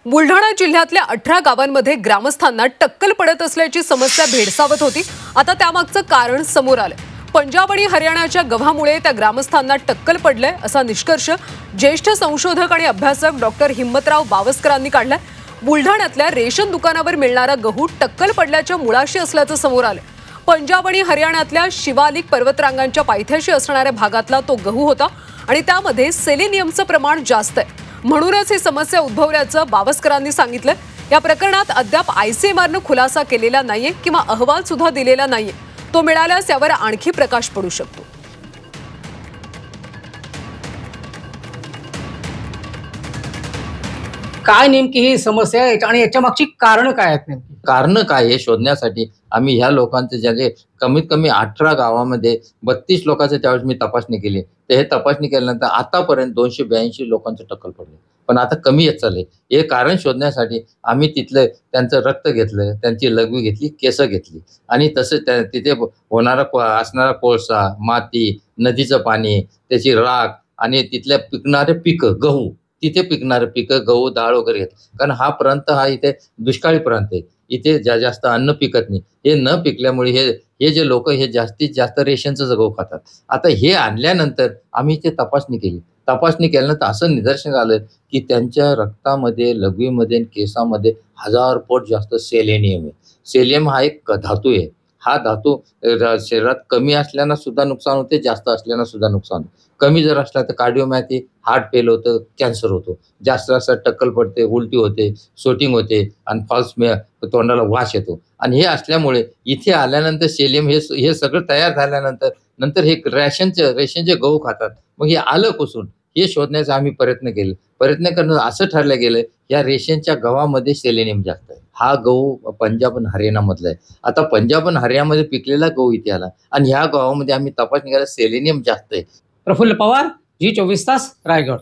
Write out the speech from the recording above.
बुलढाणा जिल्ह्यातल्या 18 गावांमध्ये ग्रामस्थांना टक्कल पडत असल्याची समस्या भेडसावत होती। आता त्यामागचं कारण समोर आलं। पंजाब आणि हरियाणाच्या गव्हामुळे त्या ग्रामस्थांना टक्कल पडलंय असा निष्कर्ष ज्येष्ठ संशोधक आणि अभ्यासक डॉक्टर हिम्मतराव बावस्करांनी काढलाय। बुलढाण्यातल्या रेशन दुकानावर मिळणारा गहू टक्कल पडल्याच्या मुळाशी असल्याचं समोर आलं। पंजाब आणि हरियाणातल्या शिवालिक पर्वतरांगांच्या पायथ्याशी असणाऱ्या भागातला तो गहू होता आणि त्यामध्ये सेलेनियमचं प्रमाण जास्त आहे। म्हणूनच ही समस्या उद्भवल्याचं बावस्करांनी सांगितलं। या प्रकरणात अद्याप आयसीएमआरनं खुलासा केलेला नाहीये किंवा अहवाल सुद्धा दिलेला नाहीये। तो मिळाल्यास यावर आणखी प्रकाश पडू शकतो। काय नेमकी ही समस्या आहे आणि याच्या मागची कारण काय आहेत नेमकी? कारण काय हे शोधण्यासाठी आम्ही ह्या लोकांचे जे कमीत कमी 18 गावामध्ये 32 लोकांचं त्यावेळेस मी तपासणी केली। तर हे तपासणी केल्यानंतर आतापर्यंत 282 लोकांचं टक्कल पडले, पण आता कमी येत चालले। हे कारण शोधण्यासाठी आम्ही तिथलं त्यांचं रक्त घेतलं, त्यांची लघवी घेतली, केस घेतली आणि तसं तिथे होणारा असणारा कोळसा, माती, नदीचं पाणी, त्याची राख आणि तिथल्या पिकणारे पिकं, गहू, तिथे पिकणारे पिकं, गहू, डाळ वगैरे घेतलं। कारण हा प्रांत हा इथे दुष्काळी प्रांत आहे। इथे जास्त अन्न पिकत नाही। हे न पिकल्यामुळे हे जे लोक हे जास्तीत जास्त रेशनचं गहू खातात। आता हे आणल्यानंतर आम्ही ते तपासणी केली। तपासणी केल्यानंतर असं निदर्शन आलं की त्यांच्या रक्तामध्ये, लघवीमध्ये आणि केसामध्ये 1000 पट जास्त सेलेनियम आहे। सेलेनियम हा एक धातू आहे। हा धातू शरीरात कमी असल्यानं सुद्धा नुकसान होते, जास्त असल्यानं सुद्धा नुकसान होते। कमी जर असला तर कार्डिओमॅपॅथी, हार्ट फेल होतं, कॅन्सर होतो। जास्त असं टक्कल पडते, उलटी होते, शूटिंग होते आणि तोंडाला वास येतो। आणि हे असल्यामुळे इथे आल्यानंतर सेलियम हे सगळं तयार झाल्यानंतर हे रेशनचे गहू खातात। मग हे आलं कुठून हे शोधण्याचा आम्ही प्रयत्न केले। प्रयत्न करणं असं ठरलं गेलं या रेशनच्या गव्हामध्ये सेलेनियम जास्त आहे। हा गहू पंजाब आणि हरियाणामधला आहे। आता पंजाब आणि हरियाणामध्ये पिकलेला गहू इथे आला आणि ह्या गव्हामध्ये आम्ही तपासणी केला, सेलेनियम जास्त आहे। प्रफुल्ल पवार, जी 24 तास, रायगड।